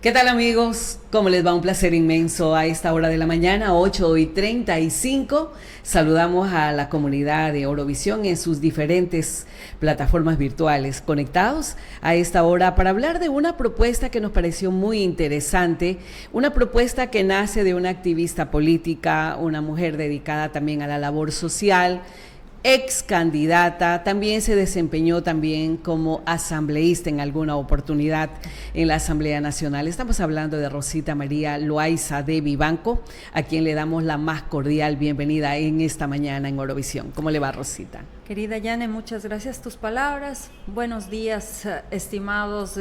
¿Qué tal, amigos? ¿Cómo les va? Un placer inmenso a esta hora de la mañana, 8:35. Saludamos a la comunidad de Eurovisión en sus diferentes plataformas virtuales, conectados a esta hora para hablar de una propuesta que nos pareció muy interesante, una propuesta que nace de una activista política, una mujer dedicada también a la labor social, ex candidata, también se desempeñó también como asambleísta en alguna oportunidad en la Asamblea Nacional. Estamos hablando de Rosita María Loaiza de Vivanco, a quien le damos la más cordial bienvenida en esta mañana en Eurovisión. ¿Cómo le va, Rosita? Querida Yane, muchas gracias tus palabras. Buenos días, estimados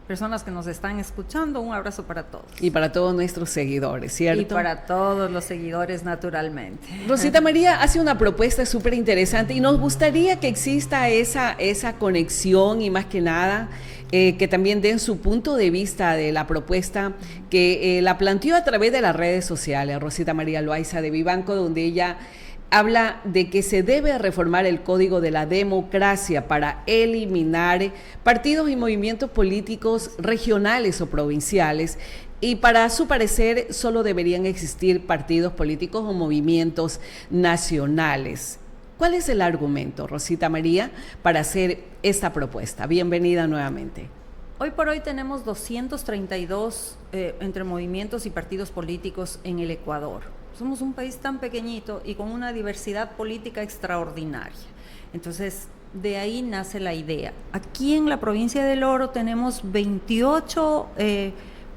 personas que nos están escuchando. Un abrazo para todos. Y para todos nuestros seguidores, ¿cierto? Y para todos los seguidores, naturalmente. Rosita María hace una propuesta súper interesante y nos gustaría que exista esa conexión y más que nada que también den su punto de vista de la propuesta que la planteó a través de las redes sociales, Rosita María Loaiza de Vivanco, donde ella habla de que se debe reformar el Código de la Democracia para eliminar partidos y movimientos políticos regionales o provinciales, y para su parecer solo deberían existir partidos políticos o movimientos nacionales. ¿Cuál es el argumento, Rosita María, para hacer esta propuesta? Bienvenida nuevamente. Hoy por hoy tenemos 232 entre movimientos y partidos políticos en el Ecuador. Somos un país tan pequeñito y con una diversidad política extraordinaria. Entonces, de ahí nace la idea. Aquí en la provincia del Oro tenemos 28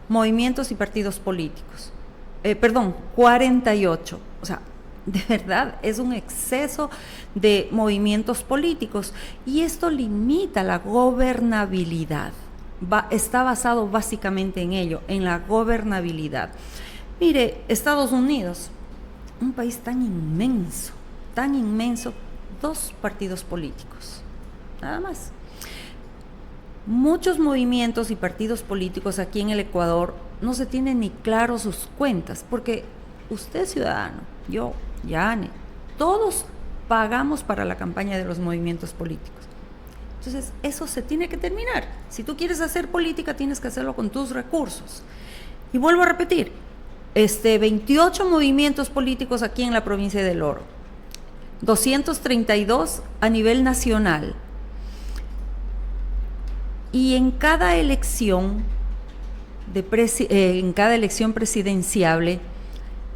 movimientos y partidos políticos. 48. O sea, de verdad, es un exceso de movimientos políticos. Y esto limita la gobernabilidad. Está basado básicamente en ello, en la gobernabilidad. Mire, Estados Unidos, un país tan inmenso, 2 partidos políticos, nada más. Muchos movimientos y partidos políticos aquí en el Ecuador no se tienen ni claro sus cuentas, porque usted ciudadano, yo, Yane, todos pagamos para la campaña de los movimientos políticos. Entonces, eso se tiene que terminar. Si tú quieres hacer política, tienes que hacerlo con tus recursos. Y vuelvo a repetir, 28 movimientos políticos aquí en la provincia del Oro, 232 a nivel nacional, y en cada elección presidenciable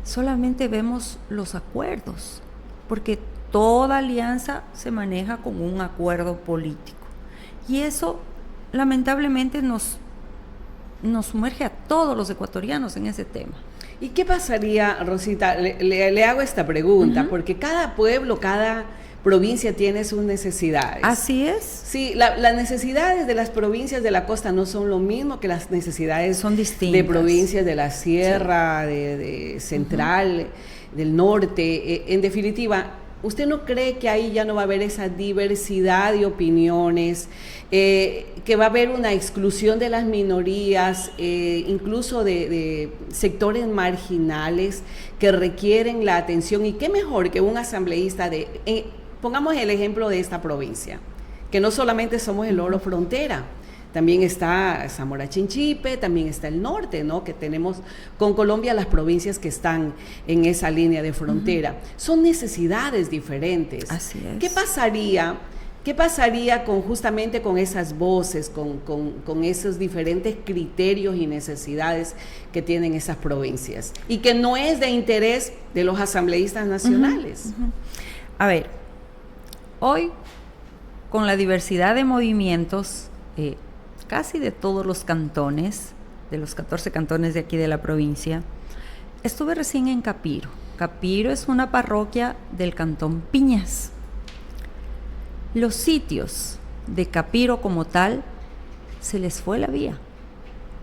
solamente vemos los acuerdos, porque toda alianza se maneja con un acuerdo político, y eso lamentablemente nos sumerge a todos los ecuatorianos en ese tema. ¿Y qué pasaría, Rosita? Le hago esta pregunta, porque cada pueblo, cada provincia tiene sus necesidades. Así es. Sí, las necesidades de las provincias de la costa no son lo mismo que las necesidades son distintas. De provincias de la sierra, sí, de central, del norte. En definitiva, ¿usted no cree que ahí ya no va a haber esa diversidad de opiniones, que va a haber una exclusión de las minorías, incluso de sectores marginales que requieren la atención? Y qué mejor que un asambleísta pongamos el ejemplo de esta provincia, que no solamente somos el Oro Frontera, también está Zamora Chinchipe, también está el norte, ¿no? Que tenemos con Colombia las provincias que están en esa línea de frontera. Son necesidades diferentes. Así es. ¿Qué pasaría justamente con esas voces, con esos diferentes criterios y necesidades que tienen esas provincias? Y que no es de interés de los asambleístas nacionales. A ver, hoy, con la diversidad de movimientos, casi de todos los cantones, de los 14 cantones de aquí de la provincia, estuve recién en Capiro. Capiro es una parroquia del cantón Piñas. Los sitios de Capiro como tal, se les fue la vía.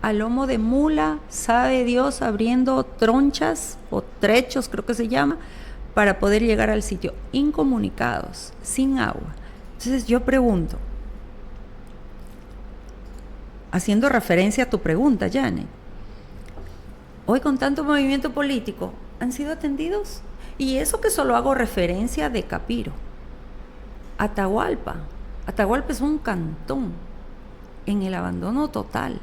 A lomo de mula, sabe Dios, abriendo tronchas o trechos, creo que se llama, para poder llegar al sitio, incomunicados, sin agua. Entonces yo pregunto, haciendo referencia a tu pregunta, Yane, hoy con tanto movimiento político, ¿han sido atendidos? Y eso que solo hago referencia de Capiro. Atahualpa es un cantón en el abandono total.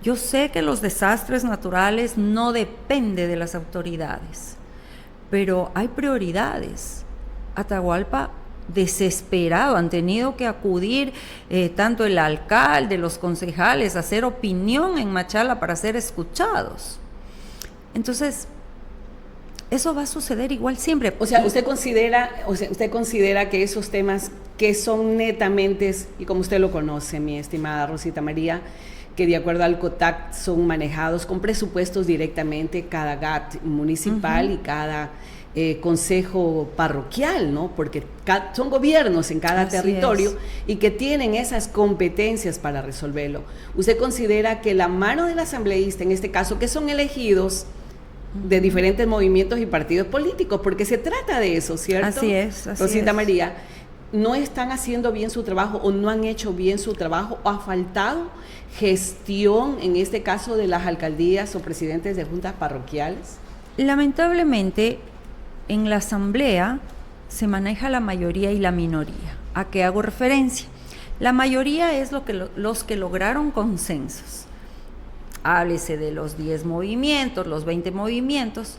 Yo sé que los desastres naturales no dependen de las autoridades, pero hay prioridades. Atahualpa, desesperado, han tenido que acudir tanto el alcalde, los concejales, a hacer opinión en Machala para ser escuchados. Entonces, eso va a suceder igual siempre. O sea, usted considera que esos temas que son netamente, y como usted lo conoce, mi estimada Rosita María, que de acuerdo al COTAC son manejados con presupuestos directamente cada GAT municipal y cada consejo parroquial, ¿no? Porque son gobiernos en cada territorio y que tienen esas competencias para resolverlo. ¿Usted considera que la mano del asambleísta, en este caso, que son elegidos de diferentes movimientos y partidos políticos, porque se trata de eso, ¿cierto? Así es. Rosita María, ¿no están haciendo bien su trabajo o no han hecho bien su trabajo o ha faltado gestión, en este caso, de las alcaldías o presidentes de juntas parroquiales? Lamentablemente, en la asamblea se maneja la mayoría y la minoría. ¿A qué hago referencia? La mayoría es los que lograron consensos. Háblese de los 10 movimientos, los 20 movimientos.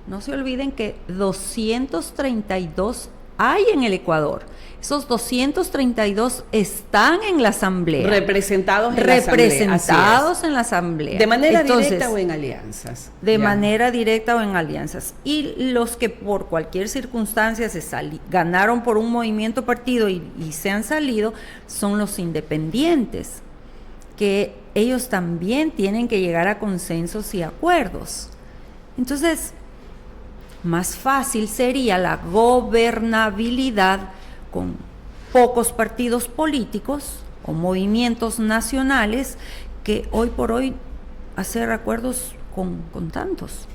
No se olviden que 232 hay en el Ecuador. Esos 232 están en la asamblea. Representados en la asamblea. ¿De manera directa o en alianzas? De manera directa o en alianzas. Y los que por cualquier circunstancia ganaron por un movimiento partido y se han salido, son los independientes, que ellos también tienen que llegar a consensos y acuerdos. Entonces, más fácil sería la gobernabilidad con pocos partidos políticos o movimientos nacionales que hoy por hoy hacer acuerdos con tantos.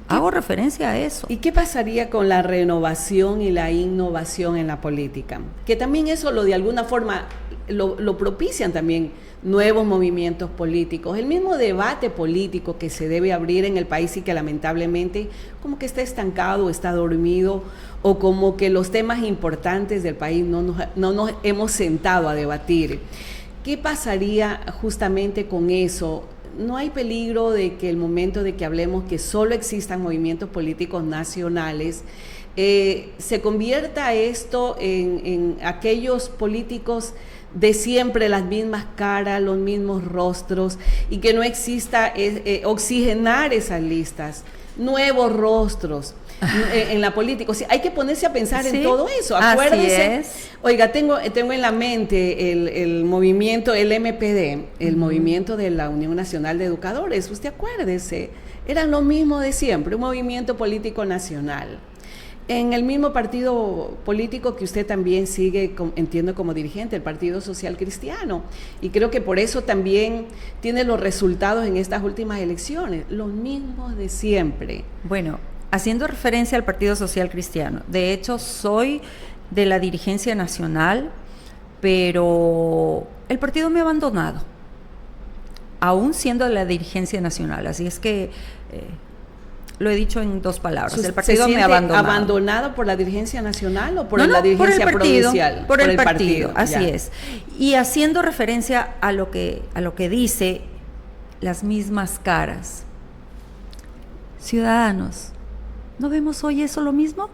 Hago referencia a eso. ¿Y qué pasaría con la renovación y la innovación en la política? Que también eso de alguna forma lo propician también nuevos movimientos políticos, el mismo debate político que se debe abrir en el país y que lamentablemente como que está estancado, está dormido, o como que los temas importantes del país no nos hemos sentado a debatir. ¿Qué pasaría justamente con eso? ¿No hay peligro de que el momento de que hablemos que solo existan movimientos políticos nacionales, se convierta esto en aquellos políticos de siempre, las mismas caras, los mismos rostros, y que no exista oxigenar esas listas, nuevos rostros en la política? O sea, hay que ponerse a pensar en todo eso. Acuérdense, oiga, tengo en la mente el movimiento, el MPD, el movimiento de la Unión Nacional de Educadores. Usted acuérdese, era lo mismo de siempre, un movimiento político nacional. En el mismo partido político que usted también sigue, entiendo, como dirigente, el Partido Social Cristiano, y creo que por eso también tiene los resultados en estas últimas elecciones, los mismos de siempre. Bueno, haciendo referencia al Partido Social Cristiano, de hecho soy de la dirigencia nacional, pero el partido me ha abandonado, aún siendo de la dirigencia nacional, así es que lo he dicho en dos palabras. El partido me ha abandonado. ¿Abandonado por la dirigencia nacional o por la dirigencia provincial? Por el partido, así es. Y haciendo referencia a lo que dice, las mismas caras. Ciudadanos, ¿no vemos hoy eso lo mismo?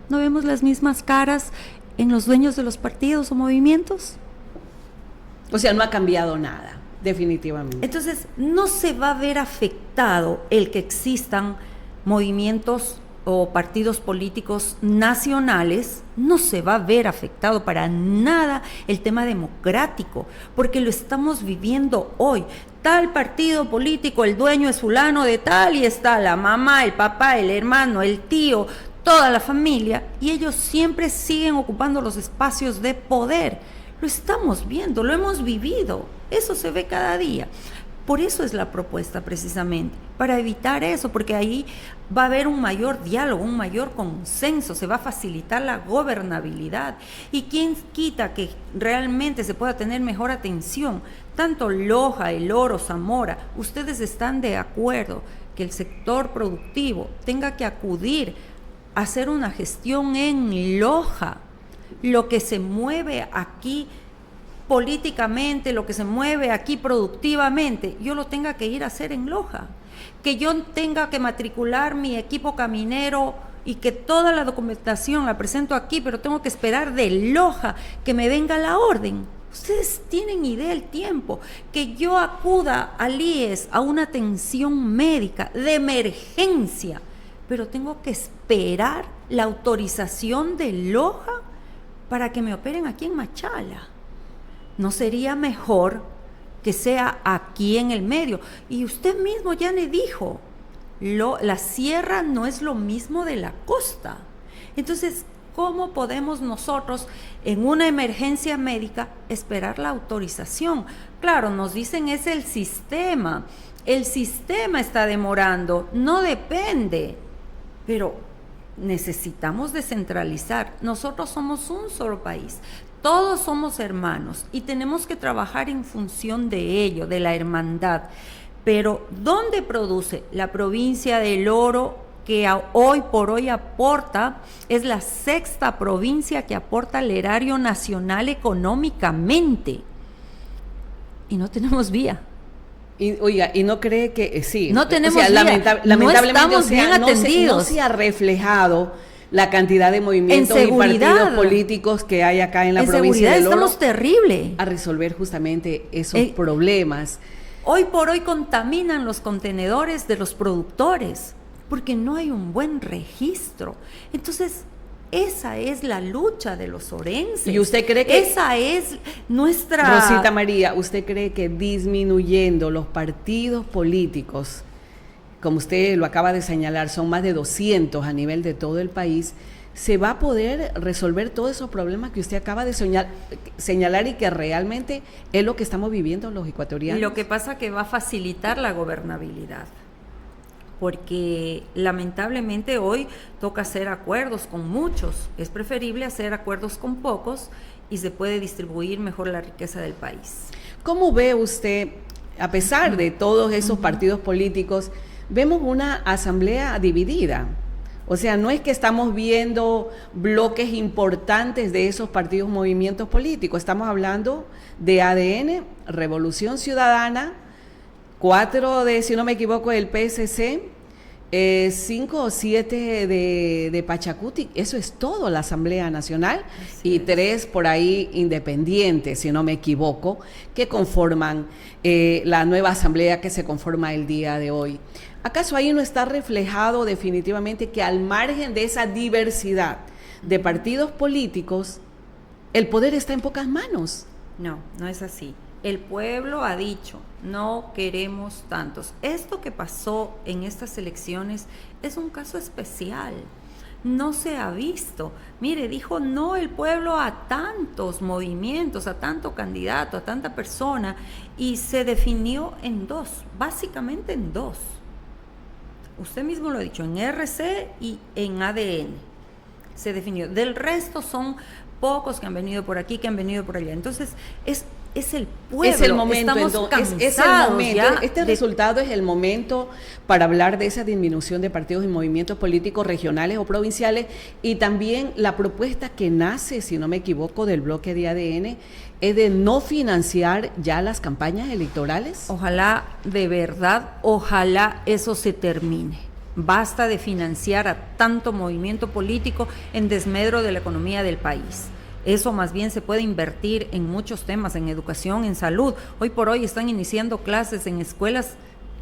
¿No vemos las mismas caras en los dueños de los partidos o movimientos? O sea, no ha cambiado nada, definitivamente. Entonces, no se va a ver afectado el que existan movimientos o partidos políticos nacionales, no se va a ver afectado para nada el tema democrático, porque lo estamos viviendo hoy. Tal partido político, el dueño es fulano de tal, y está la mamá, el papá, el hermano, el tío, toda la familia, y ellos siempre siguen ocupando los espacios de poder. Lo estamos viendo, lo hemos vivido, eso se ve cada día. Por eso es la propuesta, precisamente, para evitar eso, porque ahí va a haber un mayor diálogo, un mayor consenso, se va a facilitar la gobernabilidad. ¿Y quién quita que realmente se pueda tener mejor atención? Tanto Loja, El Oro, Zamora, ustedes están de acuerdo que el sector productivo tenga que acudir a hacer una gestión en Loja. Lo que se mueve aquí políticamente, lo que se mueve aquí productivamente, yo lo tenga que ir a hacer en Loja, que yo tenga que matricular mi equipo caminero y que toda la documentación la presento aquí, pero tengo que esperar de Loja que me venga la orden. Ustedes tienen idea del tiempo, que yo acuda al IES a una atención médica de emergencia, pero tengo que esperar la autorización de Loja para que me operen aquí en Machala. ¿No sería mejor que sea aquí en el medio? Y usted mismo ya le dijo, la sierra no es lo mismo de la costa. Entonces, ¿cómo podemos nosotros en una emergencia médica esperar la autorización? Claro, nos dicen es el sistema está demorando, no depende, pero necesitamos descentralizar. Nosotros somos un solo país, todos somos hermanos y tenemos que trabajar en función de ello, de la hermandad. Pero ¿dónde produce? La provincia del Oro, que hoy por hoy aporta, es la 6ª provincia que aporta al erario nacional económicamente. Y no tenemos vía. Y, oiga, ¿y no cree que sí? No tenemos vía, lamentablemente, no estamos bien atendidos. No se ha reflejado la cantidad de movimientos y partidos políticos que hay acá en la provincia del Oro. Estamos terrible a resolver justamente esos problemas. Hoy por hoy contaminan los contenedores de los productores porque no hay un buen registro. Entonces, esa es la lucha de los orenses. ¿Y usted cree que esa es nuestra... Rosita María, ¿usted cree que disminuyendo los partidos políticos, como usted lo acaba de señalar, son más de 200 a nivel de todo el país, se va a poder resolver todos esos problemas que usted acaba de señalar y que realmente es lo que estamos viviendo los ecuatorianos? Lo que pasa es que va a facilitar la gobernabilidad, porque lamentablemente hoy toca hacer acuerdos con muchos. Es preferible hacer acuerdos con pocos y se puede distribuir mejor la riqueza del país. ¿Cómo ve usted, a pesar de todos esos partidos políticos, vemos una asamblea dividida? O sea, no es que estamos viendo bloques importantes de esos partidos, movimientos políticos. Estamos hablando de ADN, Revolución Ciudadana, 4 de, si no me equivoco, del PSC, 5 o 7 de Pachacuti. Eso es todo la Asamblea Nacional. Así y 3 por ahí independientes, si no me equivoco, que conforman la nueva asamblea que se conforma el día de hoy. ¿Acaso ahí no está reflejado definitivamente que al margen de esa diversidad de partidos políticos, el poder está en pocas manos? No, no es así. El pueblo ha dicho, no queremos tantos. Esto que pasó en estas elecciones es un caso especial. No se ha visto. Mire, dijo no el pueblo a tantos movimientos, a tanto candidato, a tanta persona, y se definió en 2, básicamente en 2. Usted mismo lo ha dicho, en RC y en ADN se definió. Del resto son pocos que han venido por aquí, que han venido por allá. Entonces, es el pueblo. Es el momento, estamos cansados es el momento. Ya Resultado es el momento para hablar de esa disminución de partidos y movimientos políticos regionales o provinciales, y también la propuesta que nace, si no me equivoco, del bloque de ADN, es de no financiar ya las campañas electorales. Ojalá, de verdad, ojalá eso se termine. Basta de financiar a tanto movimiento político en desmedro de la economía del país. Eso más bien se puede invertir en muchos temas, en educación, en salud. Hoy por hoy están iniciando clases en escuelas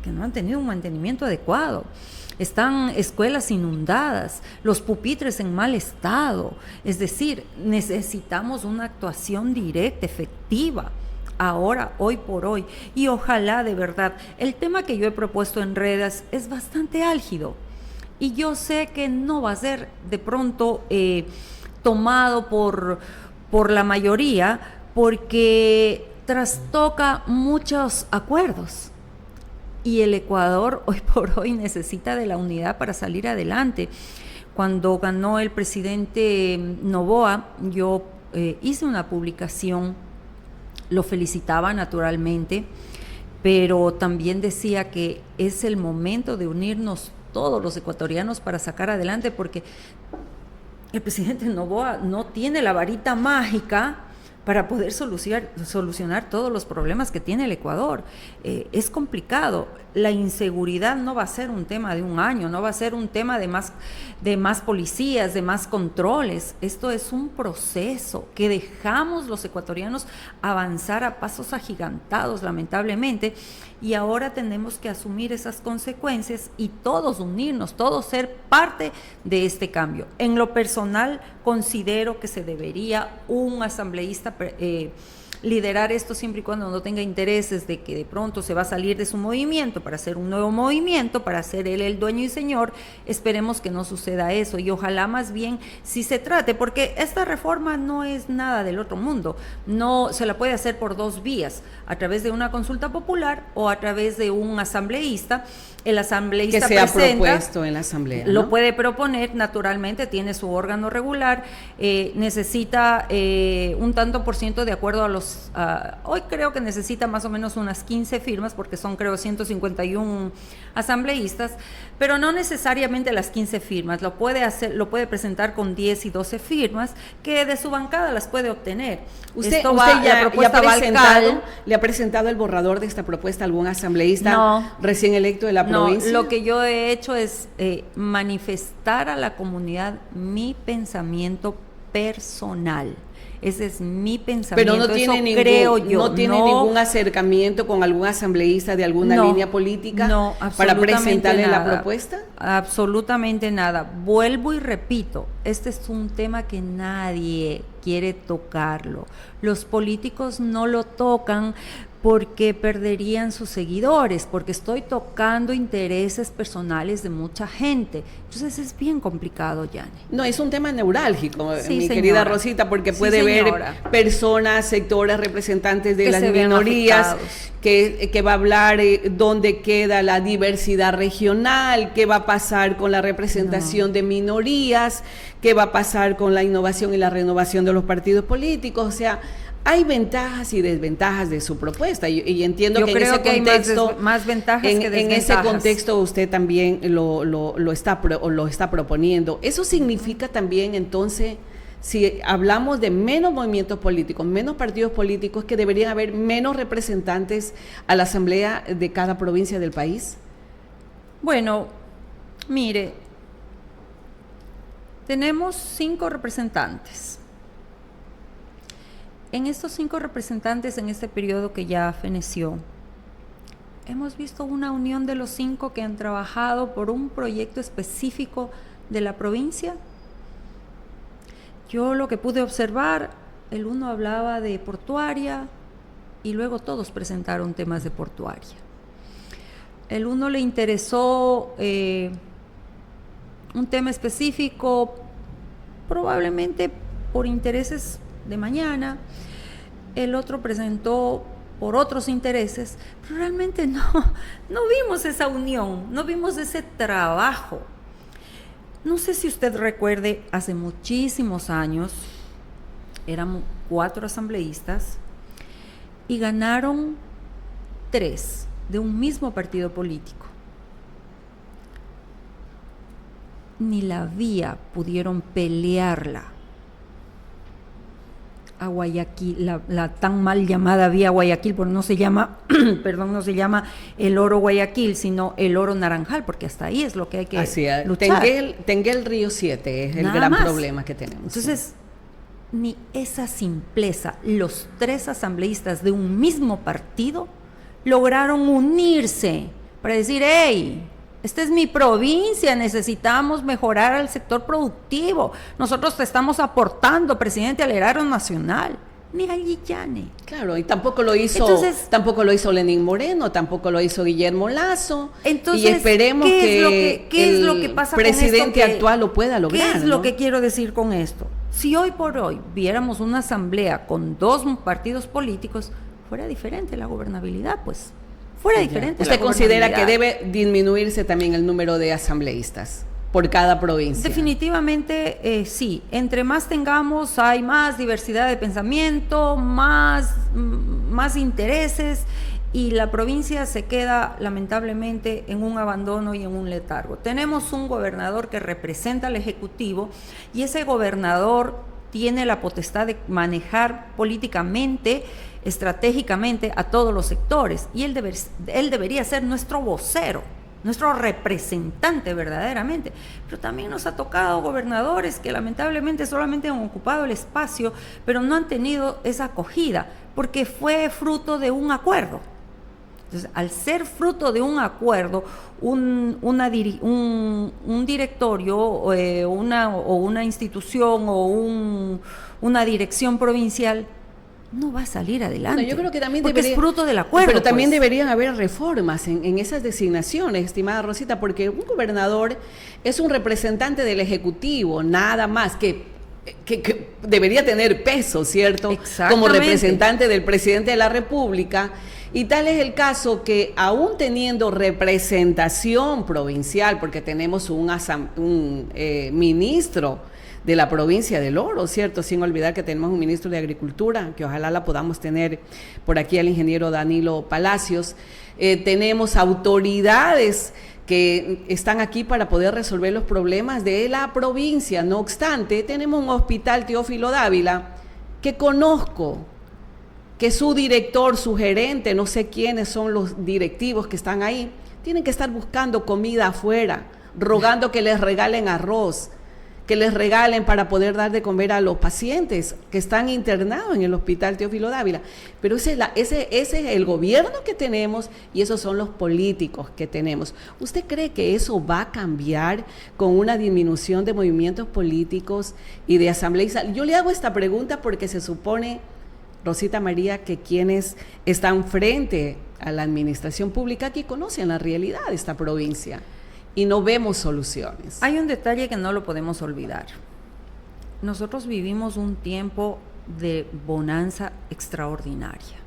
que no han tenido un mantenimiento adecuado. Están escuelas inundadas, los pupitres en mal estado. Es decir, necesitamos una actuación directa, efectiva, ahora, hoy por hoy. Y ojalá, de verdad, el tema que yo he propuesto en redes es bastante álgido. Y yo sé que no va a ser de pronto tomado por la mayoría, porque trastoca muchos acuerdos. Y el Ecuador hoy por hoy necesita de la unidad para salir adelante. Cuando ganó el presidente Noboa, yo hice una publicación, lo felicitaba naturalmente, pero también decía que es el momento de unirnos todos los ecuatorianos para sacar adelante, porque el presidente Noboa no tiene la varita mágica para poder solucionar todos los problemas que tiene el Ecuador. Es complicado. La inseguridad no va a ser un tema de un año, no va a ser un tema de más policías, de más controles. Esto es un proceso que dejamos los ecuatorianos avanzar a pasos agigantados, lamentablemente, y ahora tenemos que asumir esas consecuencias y todos unirnos, todos ser parte de este cambio. En lo personal, considero que se debería un asambleísta liderar esto siempre y cuando no tenga intereses de que de pronto se va a salir de su movimiento para hacer un nuevo movimiento, para ser él el dueño y señor. Esperemos que no suceda eso y ojalá más bien si se trate, porque esta reforma no es nada del otro mundo, no se la puede hacer por dos vías, a través de una consulta popular o a través de un asambleísta. El asambleísta que sea propuesto en la asamblea, ¿no? Lo puede proponer, naturalmente, tiene su órgano regular, necesita un tanto por ciento de acuerdo a los... hoy creo que necesita más o menos unas 15 firmas, porque son creo 151 asambleístas, pero no necesariamente las 15 firmas, lo puede presentar con 10 y 12 firmas, que de su bancada las puede obtener. ¿Usted le ha presentado el borrador de esta propuesta a algún asambleísta recién electo de la provincia? No, lo que yo he hecho es manifestar a la comunidad mi pensamiento personal. Ese es mi pensamiento. Pero no tiene ningún acercamiento con algún asambleísta de alguna línea política para presentarle la propuesta. Absolutamente nada. Vuelvo y repito, este es un tema que nadie quiere tocarlo. Los políticos no lo tocan porque perderían sus seguidores, porque estoy tocando intereses personales de mucha gente. Entonces es bien complicado, Yanni. No, es un tema neurálgico, mi querida Rosita, porque puede haber personas, sectores, representantes de las minorías, que va a hablar dónde queda la diversidad regional, qué va a pasar con la representación de minorías, qué va a pasar con la innovación y la renovación de los partidos políticos. O sea, hay ventajas y desventajas de su propuesta y entiendo que en ese contexto hay más ventajas que desventajas. En ese contexto usted también lo está proponiendo. Eso significa también, entonces, si hablamos de menos movimientos políticos, menos partidos políticos, que deberían haber menos representantes a la asamblea de cada provincia del país. Bueno, mire, tenemos 5 representantes. En estos 5 representantes en este periodo que ya feneció, hemos visto una unión de los 5 que han trabajado por un proyecto específico de la provincia. Yo lo que pude observar, el uno hablaba de portuaria y luego todos presentaron temas de portuaria. El uno le interesó un tema específico, probablemente por intereses de mañana. El otro presentó por otros intereses, pero realmente no vimos esa unión, no vimos ese trabajo. No sé si usted recuerde, hace muchísimos años, éramos 4 asambleístas y ganaron 3 de un mismo partido político. Ni la vía pudieron pelearla a Guayaquil, la tan mal llamada vía Guayaquil, porque no se llama, no se llama el oro Guayaquil, sino el oro Naranjal, porque hasta ahí es lo que hay que luchar. Tenguel Río 7 es el gran problema que tenemos. Entonces, ni esa simpleza, los 3 asambleístas de un mismo partido lograron unirse para decir, hey, esta es mi provincia, necesitamos mejorar al sector productivo. Nosotros te estamos aportando, presidente, al erario nacional. Ni allí Yanni. Claro, y tampoco lo hizo Lenín Moreno, tampoco lo hizo Guillermo Lazo. Entonces, y esperemos que el presidente actual lo pueda lograr. ¿Qué es lo que quiero decir con esto? Si hoy por hoy viéramos una asamblea con 2 partidos políticos, fuera diferente la gobernabilidad, pues. Fuera diferente. ¿Usted considera que debe disminuirse también el número de asambleístas por cada provincia? Definitivamente sí. Entre más tengamos, hay más diversidad de pensamiento, más intereses, y la provincia se queda lamentablemente en un abandono y en un letargo. Tenemos un gobernador que representa al Ejecutivo y ese gobernador tiene la potestad de manejar políticamente, estratégicamente a todos los sectores, y él debería ser nuestro vocero, nuestro representante verdaderamente. Pero también nos ha tocado gobernadores que lamentablemente solamente han ocupado el espacio, pero no han tenido esa acogida, porque fue fruto de un acuerdo. Entonces, al ser fruto de un acuerdo, un directorio o una institución o una dirección provincial no va a salir adelante. Bueno, yo creo que también porque es fruto del acuerdo. Pero también pues deberían haber reformas en esas designaciones, estimada Rosita, porque un gobernador es un representante del Ejecutivo, nada más que debería tener peso, ¿cierto? Como representante del presidente de la República. Y tal es el caso que aún teniendo representación provincial, porque tenemos un ministro de la provincia del Oro, ¿cierto? Sin olvidar que tenemos un ministro de Agricultura, que ojalá la podamos tener por aquí, al ingeniero Danilo Palacios. Tenemos autoridades que están aquí para poder resolver los problemas de la provincia. No obstante, tenemos un hospital Teófilo Dávila que conozco, que su director, su gerente, no sé quiénes son los directivos que están ahí, tienen que estar buscando comida afuera, rogando que les regalen arroz, que les regalen para poder dar de comer a los pacientes que están internados en el hospital Teófilo Dávila. Pero ese es el gobierno que tenemos y esos son los políticos que tenemos. ¿Usted cree que eso va a cambiar con una disminución de movimientos políticos y de asambleístas? Yo le hago esta pregunta porque se supone, Rosita María, que quienes están frente a la administración pública aquí conocen la realidad de esta provincia y no vemos soluciones. Hay un detalle que no lo podemos olvidar. Nosotros vivimos un tiempo de bonanza extraordinaria.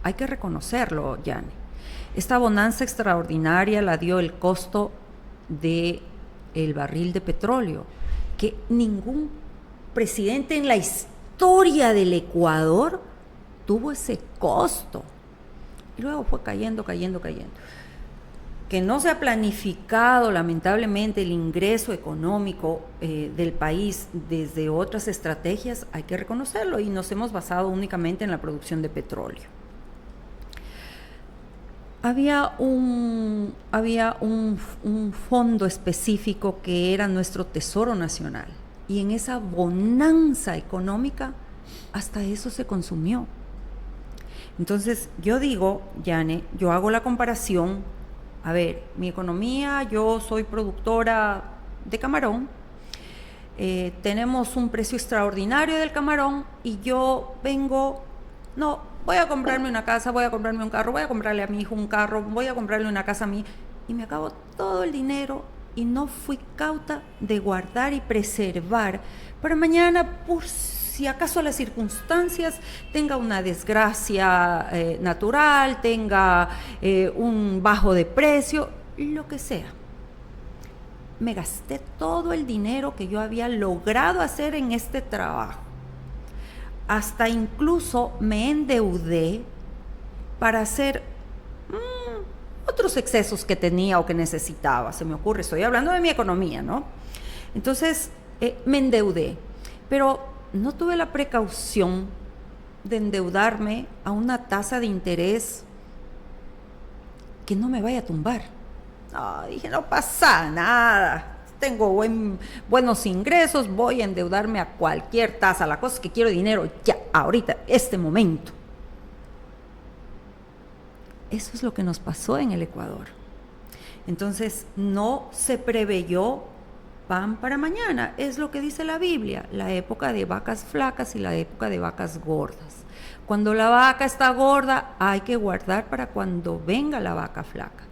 Hay que reconocerlo, Yane. Esta bonanza extraordinaria la dio el costo del barril de petróleo, que ningún presidente en la historia del Ecuador tuvo ese costo. Y luego fue cayendo. Que no se ha planificado lamentablemente el ingreso económico del país desde otras estrategias, hay que reconocerlo, y nos hemos basado únicamente en la producción de petróleo. Había un fondo específico que era nuestro tesoro nacional, y en esa bonanza económica hasta eso se consumió. Entonces yo digo, Yane, yo hago la comparación. A ver, mi economía, yo soy productora de camarón, tenemos un precio extraordinario del camarón y yo voy a comprarme una casa, voy a comprarme un carro, voy a comprarle a mi hijo un carro, voy a comprarle una casa a mí, y me acabo todo el dinero y no fui cauta de guardar y preservar para mañana, por si acaso las circunstancias, tenga una desgracia natural, tenga un bajo de precio, lo que sea. Me gasté todo el dinero que yo había logrado hacer en este trabajo. Hasta incluso me endeudé para hacer otros excesos que tenía o que necesitaba, se me ocurre. Estoy hablando de mi economía, ¿no? Entonces, me endeudé, pero no tuve la precaución de endeudarme a una tasa de interés que no me vaya a tumbar. Dije, no pasa nada, tengo buenos ingresos, voy a endeudarme a cualquier tasa, la cosa es que quiero dinero ya, ahorita, este momento. Eso es lo que nos pasó en el Ecuador. Entonces, no se preveyó pan para mañana, es lo que dice la Biblia, la época de vacas flacas y la época de vacas gordas. Cuando la vaca está gorda, hay que guardar para cuando venga la vaca flaca.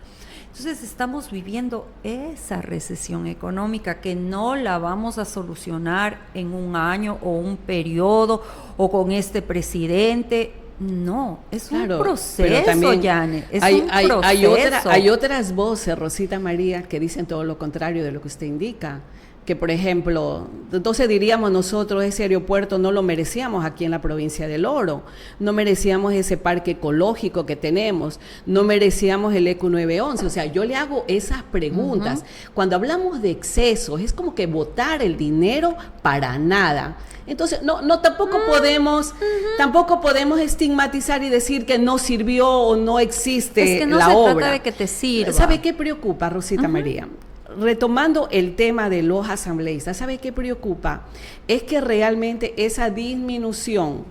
Entonces estamos viviendo esa recesión económica que no la vamos a solucionar en un año o un periodo o con este presidente. No, es un proceso, Yane, es un proceso. Hay otras voces, Rosita María, que dicen todo lo contrario de lo que usted indica. que, por ejemplo, entonces diríamos nosotros, ese aeropuerto no lo merecíamos aquí en la provincia del Oro, no merecíamos ese parque ecológico que tenemos, no merecíamos el ECU 911. O sea, yo le hago esas preguntas. Cuando hablamos de excesos, es como que botar el dinero para nada. Entonces, tampoco podemos estigmatizar y decir que no sirvió o no existe es que no la se obra. trata de que te sirva. ¿Sabe qué preocupa, Rosita María? Retomando el tema de los asambleístas, ¿sabe qué preocupa? Es que realmente esa disminución,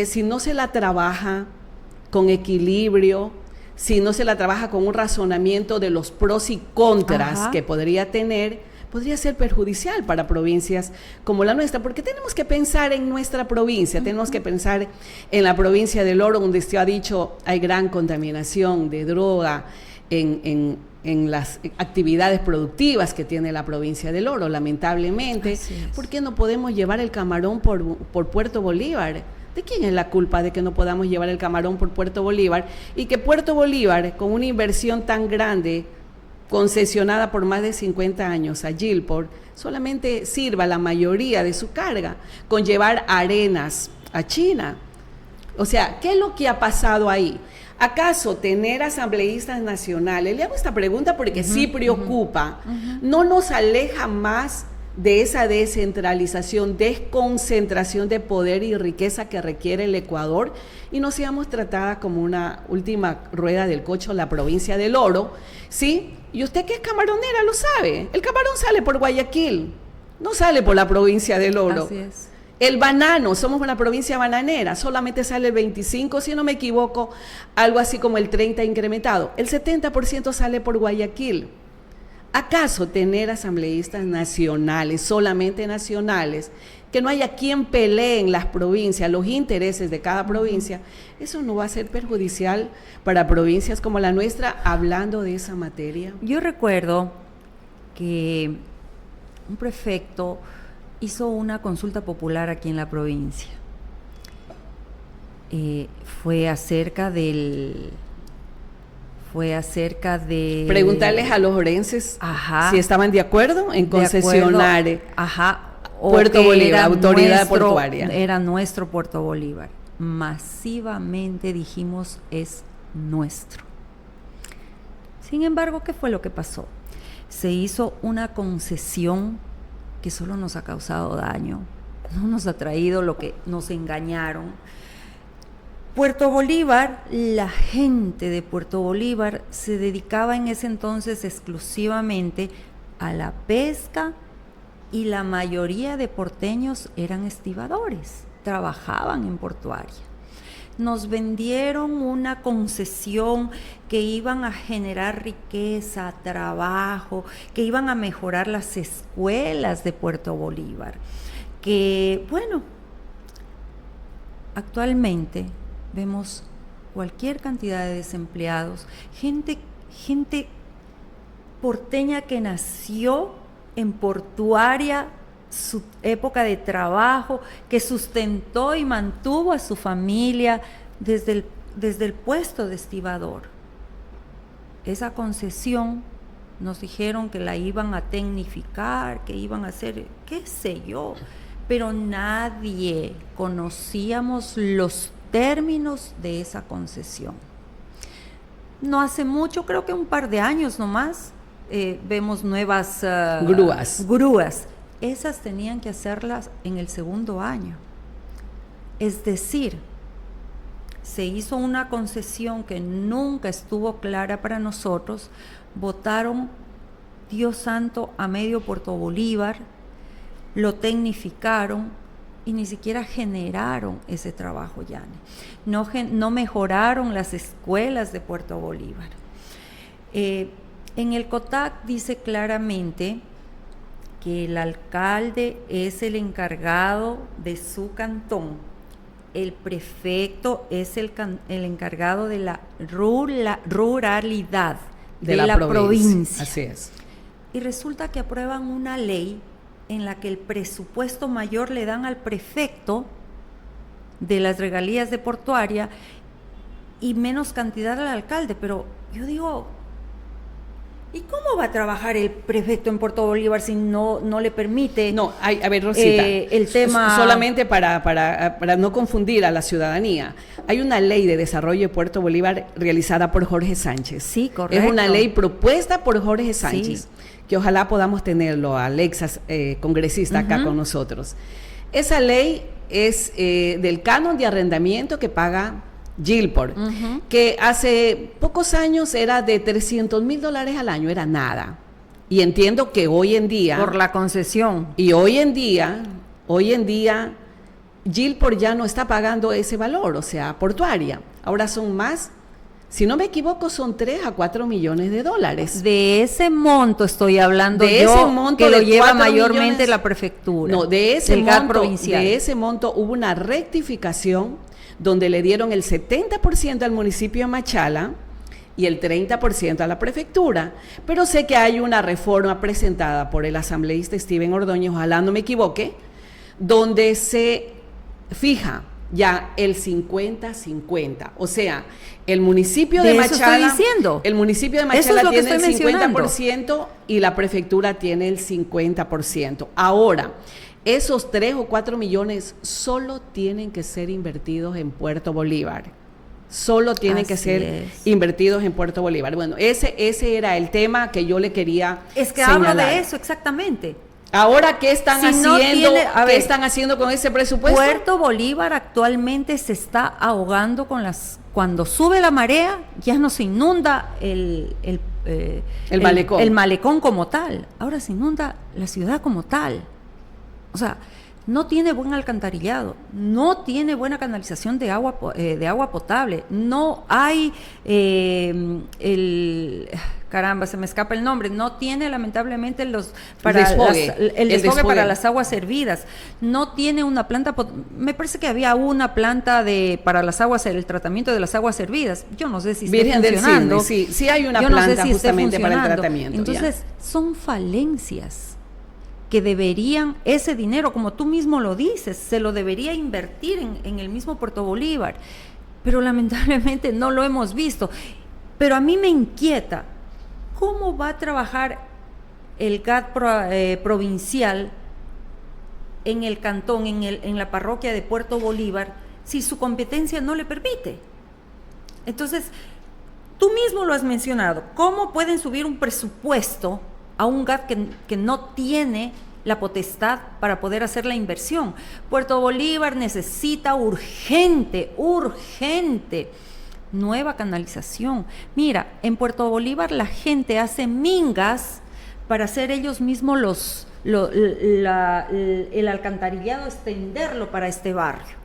si no se la trabaja con equilibrio, si no se la trabaja con un razonamiento de los pros y contras que podría tener, podría ser perjudicial para provincias como la nuestra, porque tenemos que pensar en nuestra provincia, tenemos que pensar en la provincia del Oro, donde usted ha dicho hay gran contaminación de droga en las actividades productivas que tiene la provincia del Oro, lamentablemente. ¿Por qué no podemos llevar el camarón por Puerto Bolívar? ¿De quién es la culpa de que no podamos llevar el camarón por Puerto Bolívar? Y que Puerto Bolívar, con una inversión tan grande, concesionada por más de 50 años a Gilport, solamente sirva la mayoría de su carga, con llevar arenas a China. O sea, ¿qué es lo que ha pasado ahí? ¿Acaso tener asambleístas nacionales, le hago esta pregunta porque sí preocupa, no nos aleja más de esa descentralización, desconcentración de poder y riqueza que requiere el Ecuador, y no seamos tratadas como una última rueda del cocho la provincia del Oro, ¿sí? Y usted que es camaronera lo sabe, el camarón sale por Guayaquil, no sale por la provincia del Oro. Así es. El banano, somos una provincia bananera, solamente sale el 25, si no me equivoco, algo así como el 30 incrementado. El 70% sale por Guayaquil. ¿Acaso tener asambleístas nacionales, solamente nacionales, que no haya quien pelee en las provincias, los intereses de cada provincia, eso no va a ser perjudicial para provincias como la nuestra, hablando de esa materia? Yo recuerdo que un prefecto hizo una consulta popular aquí en la provincia. Fue acerca de preguntarles a los orenses si estaban de acuerdo en concesionar Puerto Bolívar, autoridad portuaria. Era nuestro Puerto Bolívar. Masivamente dijimos es nuestro. Sin embargo, ¿qué fue lo que pasó? Se hizo una concesión que solo nos ha causado daño, no nos ha traído lo que nos engañaron. Puerto Bolívar, la gente de Puerto Bolívar se dedicaba en ese entonces exclusivamente a la pesca y la mayoría de porteños eran estibadores, trabajaban en portuaria. Nos vendieron una concesión que iban a generar riqueza, trabajo, que iban a mejorar las escuelas de Puerto Bolívar. Que, bueno, actualmente vemos cualquier cantidad de desempleados, gente porteña que nació en portuaria, su época de trabajo, que sustentó y mantuvo a su familia desde el puesto de estibador. Esa concesión nos dijeron que la iban a tecnificar, que iban a hacer, qué sé yo, pero nadie conocíamos los términos de esa concesión. No hace mucho, creo que un par de años nomás, vemos nuevas grúas. Esas tenían que hacerlas en el segundo año. Es decir, se hizo una concesión que nunca estuvo clara para nosotros, votaron, Dios santo, a medio Puerto Bolívar, lo tecnificaron y ni siquiera generaron ese trabajo, Yane. No mejoraron las escuelas de Puerto Bolívar. En el COTAC dice claramente que el alcalde es el encargado de su cantón, el prefecto es el encargado de la ruralidad de la provincia. Así es. Y resulta que aprueban una ley en la que el presupuesto mayor le dan al prefecto de las regalías de portuaria y menos cantidad al alcalde. Pero yo digo, ¿Y cómo va a trabajar el prefecto en Puerto Bolívar si no le permite? No, a ver, Rosita, el tema... solamente para no confundir a la ciudadanía, hay una ley de desarrollo de Puerto Bolívar realizada por Jorge Sánchez. Sí, correcto. Es una ley propuesta por Jorge Sánchez, Sí. que ojalá podamos tenerlo, Alexa, congresista, acá con nosotros. Esa ley es del canon de arrendamiento que paga Gilport, que hace pocos años era de $300,000 al año, era nada. Y entiendo que hoy en día... Por la concesión. Y hoy en día, Gilport ya no está pagando ese valor, o sea, portuaria. Ahora son más, si no me equivoco, son 3 a 4 millones de dólares. De ese monto estoy hablando De yo, ese monto que lo de lleva 4 mayormente millones, la prefectura. No, de ese del GAD monto, provincial. de ese monto hubo una rectificación donde le dieron el 70% al municipio de Machala y el 30% a la prefectura. Pero sé que hay una reforma presentada por el asambleísta Steven Ordóñez, ojalá no me equivoque, donde se fija ya el 50-50. O sea, el municipio de Machala, estoy diciendo. el municipio de Eso es Machala lo que tiene el estoy mencionando. 50% y la prefectura tiene el 50%. Ahora, esos 3 o 4 millones solo tienen que ser invertidos en Puerto Bolívar. Solo tienen que Así ser es. invertidos en Puerto Bolívar. Bueno, ese era el tema que yo le quería Es que señalar. hablo de eso, exactamente. Ahora, ¿qué están Si haciendo? no tiene- a ¿Qué ver, están haciendo con ese presupuesto? Puerto Bolívar actualmente se está ahogando cuando sube la marea, ya no se inunda el malecón. El malecón como tal. Ahora se inunda la ciudad como tal. O sea, no tiene buen alcantarillado, no tiene buena canalización de agua potable, no hay caramba, se me escapa el nombre, no tiene lamentablemente el desfogue para las aguas servidas, no tiene una planta, me parece que había una planta para las aguas, el tratamiento de las aguas servidas, yo no sé si está Virgen del funcionando. Cisne, sí hay una Yo no sé planta si esté justamente para el funcionando. tratamiento. Entonces, son falencias que deberían, ese dinero, como tú mismo lo dices, se lo debería invertir en el mismo Puerto Bolívar, pero lamentablemente no lo hemos visto. Pero a mí me inquieta, ¿cómo va a trabajar el GAD provincial en el cantón, en la parroquia de Puerto Bolívar, si su competencia no le permite? Entonces, tú mismo lo has mencionado, ¿cómo pueden subir un presupuesto a un GAD que no tiene la potestad para poder hacer la inversión? Puerto Bolívar necesita urgente nueva canalización. Mira, en Puerto Bolívar la gente hace mingas para hacer ellos mismos el alcantarillado, extenderlo para este barrio.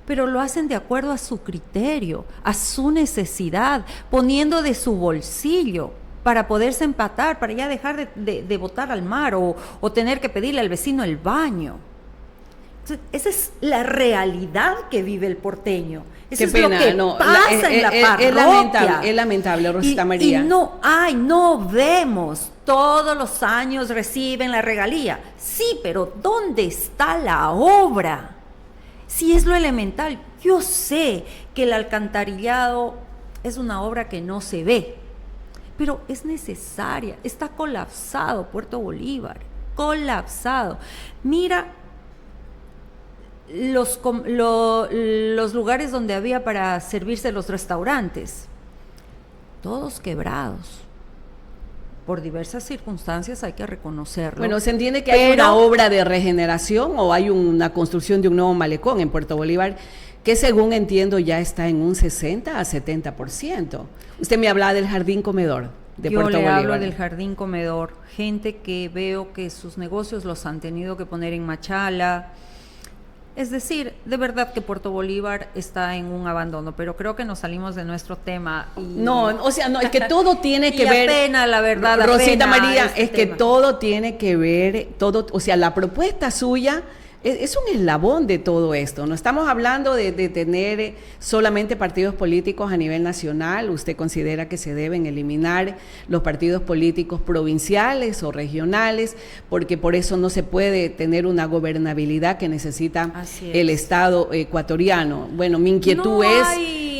Pero lo hacen de acuerdo a su criterio, a su necesidad, poniendo de su bolsillo para poderse empatar, para ya dejar de botar al mar o tener que pedirle al vecino el baño. Entonces, esa es la realidad que vive el porteño. Eso es lo que pasa en la parroquia. Es lamentable, Rosita María. Y no vemos, todos los años reciben la regalía. Sí, pero ¿dónde está la obra? Si es lo elemental, yo sé que el alcantarillado es una obra que no se ve, pero es necesaria. Está colapsado Puerto Bolívar, colapsado. Mira los lugares donde había para servirse los restaurantes, todos quebrados. Por diversas circunstancias hay que reconocerlo. Bueno, se entiende que hay una obra de regeneración o hay una construcción de un nuevo malecón en Puerto Bolívar que, según entiendo, ya está en un 60 a 70%. Usted me hablaba del jardín comedor de Puerto Bolívar. Yo le hablo del jardín comedor, gente que veo que sus negocios los han tenido que poner en Machala. Es decir, de verdad que Puerto Bolívar está en un abandono, pero creo que nos salimos de nuestro tema. No, o sea, no, es que todo tiene que ver. Apena, la verdad, Rosita María, es que tema. todo tiene que ver, o sea, la propuesta suya es un eslabón de todo esto. No estamos hablando de tener solamente partidos políticos a nivel nacional. ¿Usted considera que se deben eliminar los partidos políticos provinciales o regionales? Porque por eso no se puede tener una gobernabilidad que necesita el Estado ecuatoriano. Bueno, mi inquietud es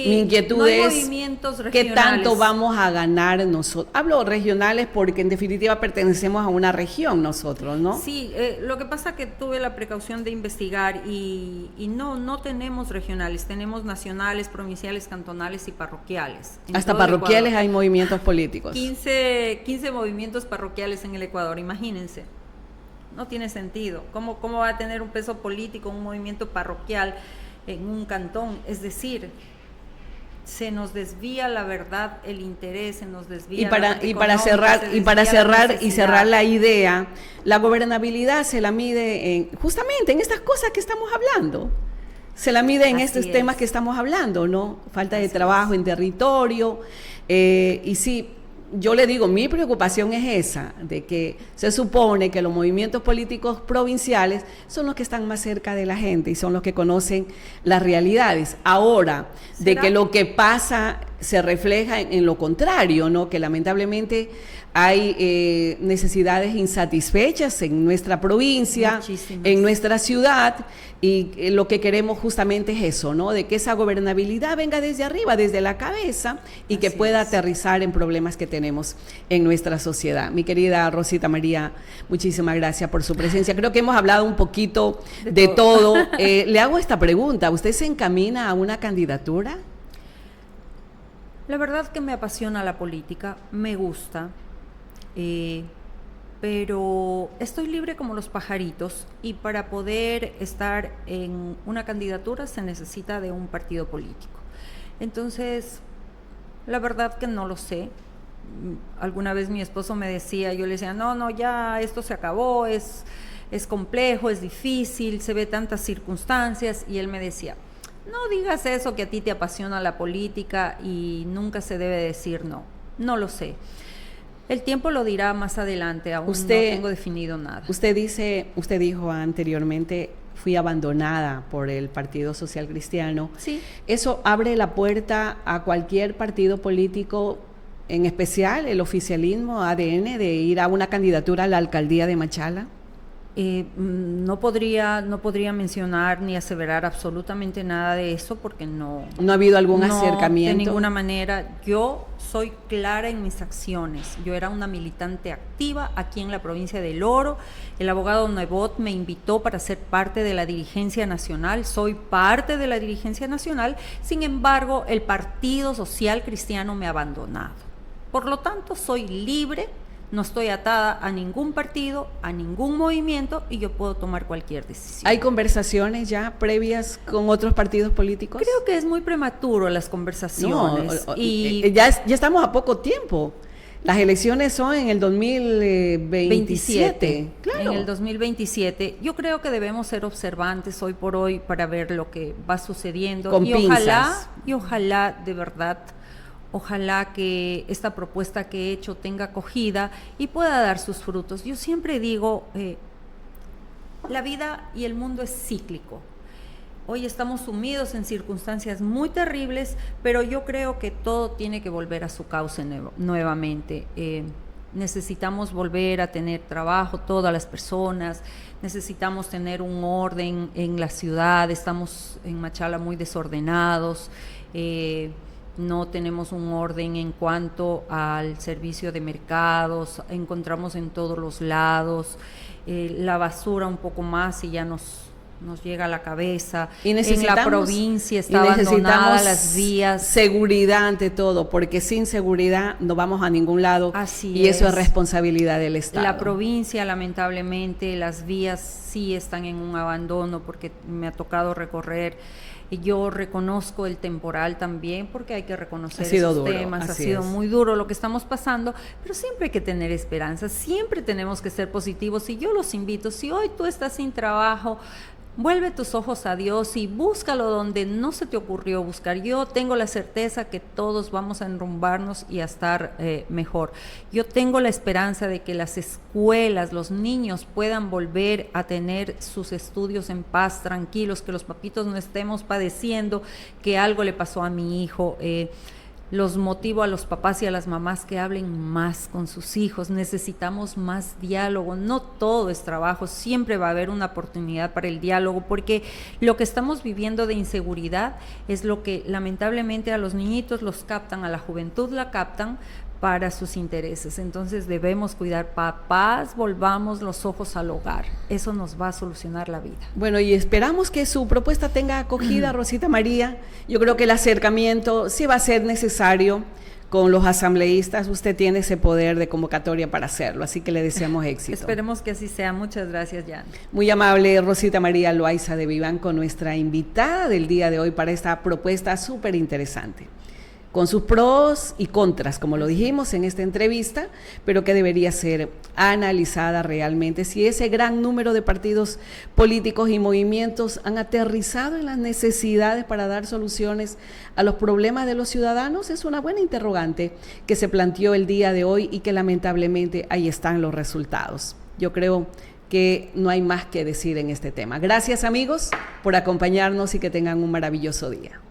mi inquietud no hay es movimientos qué regionales. tanto vamos a ganar nosotros. Hablo regionales porque en definitiva pertenecemos a una región nosotros, ¿no? Sí, lo que pasa que tuve la precaución de investigar y no tenemos regionales, tenemos nacionales, provinciales, cantonales y parroquiales. Hasta parroquiales hay movimientos políticos. 15 movimientos parroquiales en el Ecuador, imagínense. No tiene sentido. ¿Cómo va a tener un peso político un movimiento parroquial en un cantón? Es decir, se nos desvía la verdad, el interés, se nos desvía para cerrar la idea, la gobernabilidad se la mide justamente en estas cosas que estamos hablando. Se la mide en estos temas que estamos hablando, ¿no? Falta de trabajo en territorio, y sí. Yo le digo, mi preocupación es esa, de que se supone que los movimientos políticos provinciales son los que están más cerca de la gente y son los que conocen las realidades. Ahora, ¿será? De que lo que pasa se refleja en lo contrario, ¿no? Que lamentablemente hay necesidades insatisfechas en nuestra provincia, en nuestra ciudad, y lo que queremos justamente es eso, ¿no? De que esa gobernabilidad venga desde arriba, desde la cabeza, y que pueda aterrizar en problemas que tenemos en nuestra sociedad. Mi querida Rosita María, muchísimas gracias por su presencia. Creo que hemos hablado un poquito de todo. Le hago esta pregunta, ¿usted se encamina a una candidatura? La verdad que me apasiona la política, me gusta. Pero estoy libre como los pajaritos y para poder estar en una candidatura se necesita de un partido político. Entonces, la verdad que no lo sé. Alguna vez mi esposo me decía, yo le decía, no, ya esto se acabó, es complejo, es difícil, se ve tantas circunstancias, y él me decía, no digas eso, que a ti te apasiona la política y nunca se debe decir no. No lo sé. El tiempo lo dirá más adelante, aún no tengo definido nada. Usted dijo anteriormente, fui abandonada por el Partido Social Cristiano. Sí. ¿Eso abre la puerta a cualquier partido político, en especial el oficialismo, ADN, de ir a una candidatura a la alcaldía de Machala? No podría mencionar ni aseverar absolutamente nada de eso porque no ha habido algún acercamiento. De ninguna manera. Yo soy clara en mis acciones. Yo era una militante activa aquí en la provincia del Oro. El abogado Nebot me invitó para ser parte de la dirigencia nacional. Soy parte de la dirigencia nacional. Sin embargo, el Partido Social Cristiano me ha abandonado. Por lo tanto, soy libre. No estoy atada a ningún partido, a ningún movimiento, y yo puedo tomar cualquier decisión. ¿Hay conversaciones ya previas con otros partidos políticos? Creo que es muy prematuro las conversaciones. Ya estamos a poco tiempo. Las elecciones son en el 2027. Claro. En el 2027. Yo creo que debemos ser observantes hoy por hoy para ver lo que va sucediendo. Con pinzas. Ojalá, de verdad, ojalá que esta propuesta que he hecho tenga acogida y pueda dar sus frutos. Yo siempre digo, la vida y el mundo es cíclico. Hoy estamos sumidos en circunstancias muy terribles, pero yo creo que todo tiene que volver a su cauce nuevamente. Necesitamos volver a tener trabajo, todas las personas, necesitamos tener un orden en la ciudad. Estamos en Machala muy desordenados, no tenemos un orden en cuanto al servicio de mercados, encontramos en todos los lados, la basura un poco más y ya nos llega a la cabeza. Y en la provincia está abandonada las vías. Seguridad ante todo, porque sin seguridad no vamos a ningún lado. Así y eso es responsabilidad del Estado. La provincia, lamentablemente, las vías sí están en un abandono, porque me ha tocado recorrer. Yo reconozco el temporal también, porque hay que reconocer esos temas. Ha sido muy duro lo que estamos pasando, pero siempre hay que tener esperanza, siempre tenemos que ser positivos. Y yo los invito, si hoy tú estás sin trabajo, vuelve tus ojos a Dios y búscalo donde no se te ocurrió buscar. Yo tengo la certeza que todos vamos a enrumbarnos y a estar mejor. Yo tengo la esperanza de que las escuelas, los niños puedan volver a tener sus estudios en paz, tranquilos, que los papitos no estemos padeciendo que algo le pasó a mi hijo. Los motivo a los papás y a las mamás que hablen más con sus hijos. Necesitamos más diálogo. No todo es trabajo, siempre va a haber una oportunidad para el diálogo, porque lo que estamos viviendo de inseguridad es lo que lamentablemente a los niñitos los captan, a la juventud la captan para sus intereses. Entonces debemos cuidar. Papás, volvamos los ojos al hogar. Eso nos va a solucionar la vida. Bueno, y esperamos que su propuesta tenga acogida, Rosita María. Yo creo que el acercamiento sí va a ser necesario con los asambleístas. Usted tiene ese poder de convocatoria para hacerlo, así que le deseamos éxito. Esperemos que así sea. Muchas gracias, Jan. Muy amable, Rosita María Loaiza de Vivanco, nuestra invitada del día de hoy para esta propuesta súper interesante, con sus pros y contras, como lo dijimos en esta entrevista, pero que debería ser analizada realmente si ese gran número de partidos políticos y movimientos han aterrizado en las necesidades para dar soluciones a los problemas de los ciudadanos. Es una buena interrogante que se planteó el día de hoy y que lamentablemente ahí están los resultados. Yo creo que no hay más que decir en este tema. Gracias, amigos, por acompañarnos y que tengan un maravilloso día.